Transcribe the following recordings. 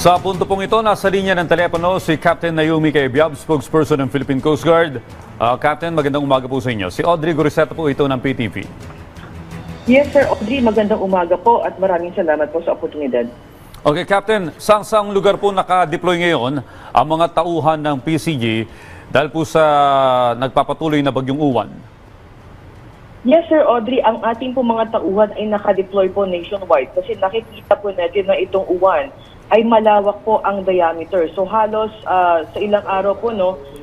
Sa punto pong ito, nasa linya ng telepono si Captain Naomi Cabiab, spokesperson ng Philippine Coast Guard. Captain, magandang umaga po sa inyo. Si Audrey Goriseta po ito ng PTV. Yes, Sir Audrey, magandang umaga po at maraming salamat po sa oportunidad. Okay, Captain, saang lugar po naka-deploy ngayon ang mga tauhan ng PCG dahil po sa nagpapatuloy na bagyong Uwan? Yes, Sir Audrey, ang ating po mga tauhan ay naka-deploy po nationwide kasi nakikita po natin na itong Uwan ay malawak po ang diameter. So halos sa ilang araw po,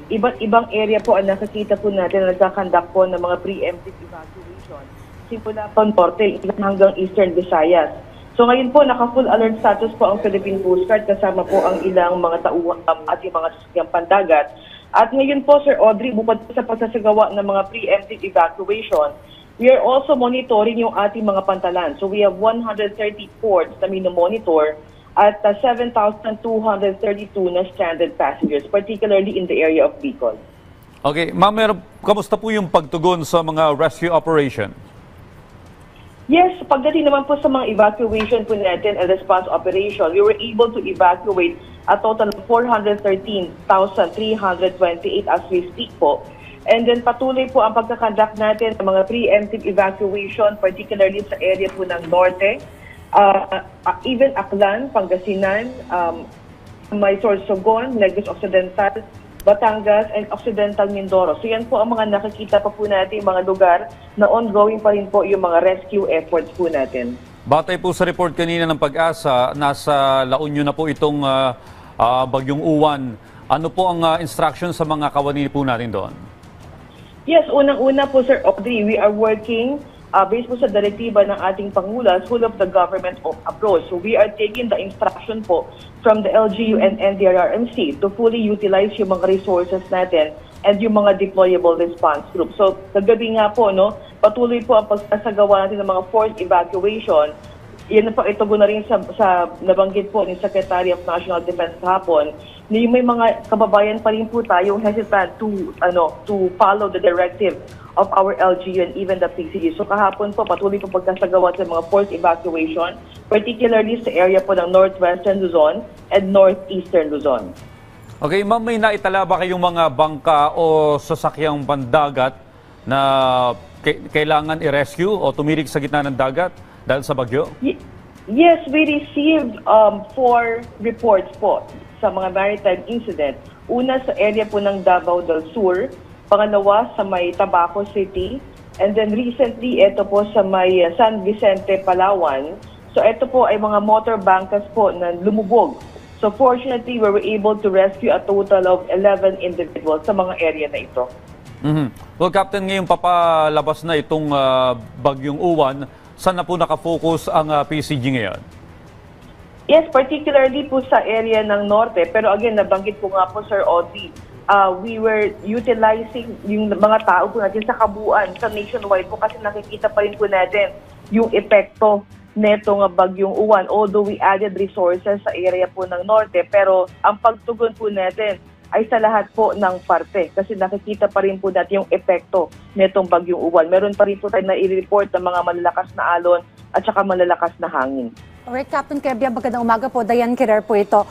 iba't ibang area po ang nakikita po natin na nagkakandak po ng mga preemptive evacuation. Simula po norte hanggang eastern Visayas. So ngayon po, naka-full alert status po ang Philippine Coast Guard kasama po ang ilang mga tauhan at yung mga sasakyang pandagat. At ngayon po, Sir Audrey, bukod sa pagsasagawa ng mga preemptive evacuation, we are also monitoring yung ating mga pantalan. So we have 130 ports na minomonitor at 7,232 na stranded passengers, particularly in the area of Bicol. Okay, ma'am, kamusta po yung pagtugon sa mga rescue operation? Yes, pagdating naman po sa mga evacuation po natin and response operation, we were able to evacuate a total of 413,328 as we speak po. And then patuloy po ang pagkakandak natin sa mga preemptive evacuation, particularly sa area po ng norte, even Aklan, Pangasinan, may Sorsogon, Negros Occidental, Batangas, and Occidental Mindoro. So yan po ang mga nakikita pa po natin, mga lugar na ongoing pa rin po yung mga rescue efforts po natin. Batay po sa report kanina ng Pag-asa, nasa La Union na po itong bagyong Uwan. Ano po ang instruction sa mga kawani po natin doon? Yes, unang-una po, Sir Audrey, we are working based po sa direktiba ng ating Pangulo, whole of the government approach. So we are taking the instruction po from the LGU and NDRRMC to fully utilize yung mga resources natin and yung mga deployable response group. So kagabi nga po, patuloy po ang pagsasagawa natin ng mga forced evacuation. Yan po, ito na rin sa nabanggit po ni Secretary of National Defense hapon, na may mga kababayan pa rin po tayong hesitant to follow the directive of our LGU and even the PCG. So kahapon po, patuloy po pagkasagawa sa mga forced evacuation, particularly sa area po ng Northwestern Luzon and Northeastern Luzon. Okay, ma'am, may naitala ba kayong mga bangka o sasakyang pandagat na kailangan i-rescue o tumirik sa gitna ng dagat dahil sa bagyo? Yes, we received 4 reports po sa mga maritime incident. Una sa area po ng Davao del Sur, pangalawa sa may Tabaco City, and then recently ito po sa may San Vicente, Palawan. So ito po ay mga motor bangkas po na lumubog. So fortunately, we were able to rescue a total of 11 individuals sa mga area na ito. Well, Captain, ngayong papalabas na itong bagyong Uwan, saan na po nakafocus ang PCG ngayon? Yes, particularly po sa area ng norte. Pero again, nabanggit ko nga po, Sir Audrey, we were utilizing yung mga tao po natin sa kabuuan, sa nationwide po, kasi nakikita pa rin po natin yung epekto netong bagyong Uwan. Although we added resources sa area po ng norte, pero ang pagtugon po natin ay sa lahat po ng parte kasi nakikita pa rin po natin yung epekto netong bagyong Uwan. Meron pa rin po tayo na i-report ng mga malalakas na alon at saka malalakas na hangin. Alright, Captain Cabiab, magandang umaga po. Diane Querer po ito.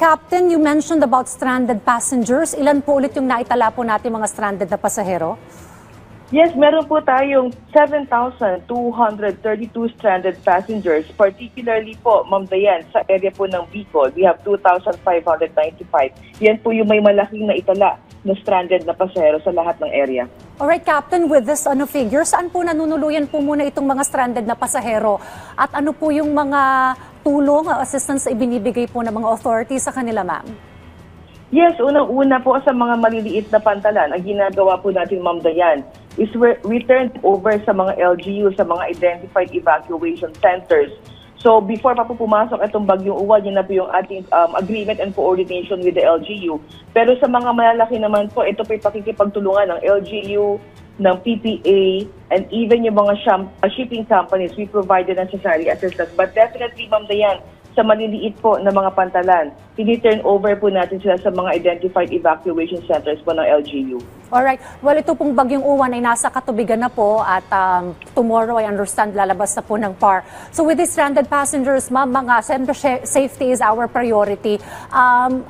Captain, you mentioned about stranded passengers. Ilan po ulit yung naitala po natin mga stranded na pasahero? Yes, meron po tayong 7,232 stranded passengers, particularly po, Ma'am Diane, sa area po ng Bicol. We have 2,595. Yan po yung may malaking naitala na stranded na pasahero sa lahat ng area. Alright, Captain, with this figure, saan po nanunuluyan po muna itong mga stranded na pasahero? At ano po yung mga tulong, assistance na ibinibigay po ng mga authorities sa kanila, ma'am? Yes, unang-una po sa mga maliliit na pantalan, ang ginagawa po natin, Ma'am Diane, is we turned over sa mga LGU, sa mga identified evacuation centers. So before pa po pumasok itong bagyong Uwan, yun na po yung ating agreement and coordination with the LGU. Pero sa mga malalaki naman po, ito po yung pakikipagtulungan ng LGU, ng PPA, and even yung mga shipping companies, we provided necessary assistance. But definitely, Ma'am Diane, sa maliliit po na mga pantalan. Tini-turn over po natin sila sa mga identified evacuation centers po ng LGU. Alright. Well, ito pong bagyong Uwan ay nasa katubigan na po at tomorrow, I understand, lalabas na po ng PAR. So with these stranded passengers, ma'am, siyempre safety is our priority.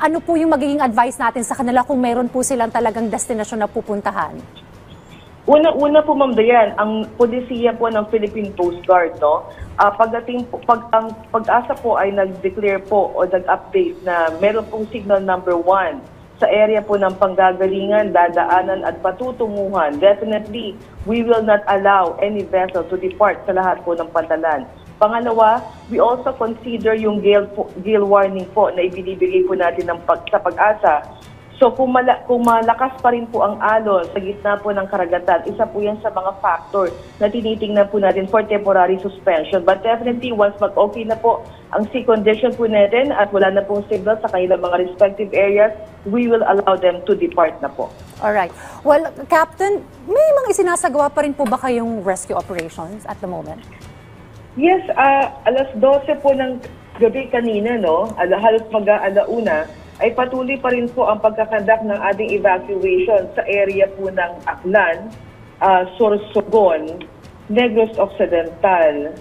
Ano po yung magiging advice natin sa kanila kung meron po silang talagang destinasyon na pupuntahan? Una po, Ma'am Dayan, ang polisiya po ng Philippine Coast Guard, no? Ang Pag-asa po ay nag-declare po o nag-update na meron pong signal number 1 sa area po ng panggagalingan, dadaanan at patutunguhan. Definitely, we will not allow any vessel to depart sa lahat po ng pantalan. Pangalawa, we also consider yung gale warning po na ibinibigay po natin sa Pag-asa. So kung malakas pa rin po ang alon sa gitna po ng karagatan, isa po yan sa mga factor na tinitingnan po natin for temporary suspension. But definitely, once mag-okay na po ang sea condition po natin at wala na pong signal sa kanilang mga respective areas, we will allow them to depart na po. Alright. Well, Captain, may mga isinasagawa pa rin po ba kayong rescue operations at the moment? Yes, alas 12 po ng gabi kanina, no? Halos mag-alauna, ay patuloy pa rin po ang pagkakandak ng ating evacuation sa area po ng Aklan, Sorsogon, Negros Occidental,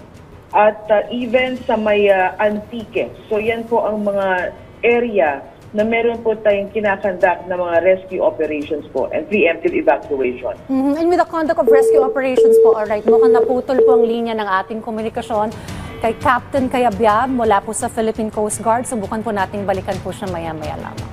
at even sa may Antique. So yan po ang mga area na meron po tayong kinakandak na mga rescue operations po and preemptive evacuation. And with the conduct of rescue operations po, alright, mukhang naputol po ang linya ng ating komunikasyon kay Captain Cayabyab mula po sa Philippine Coast Guard. Subukan po nating balikan po siya maya-maya lamang.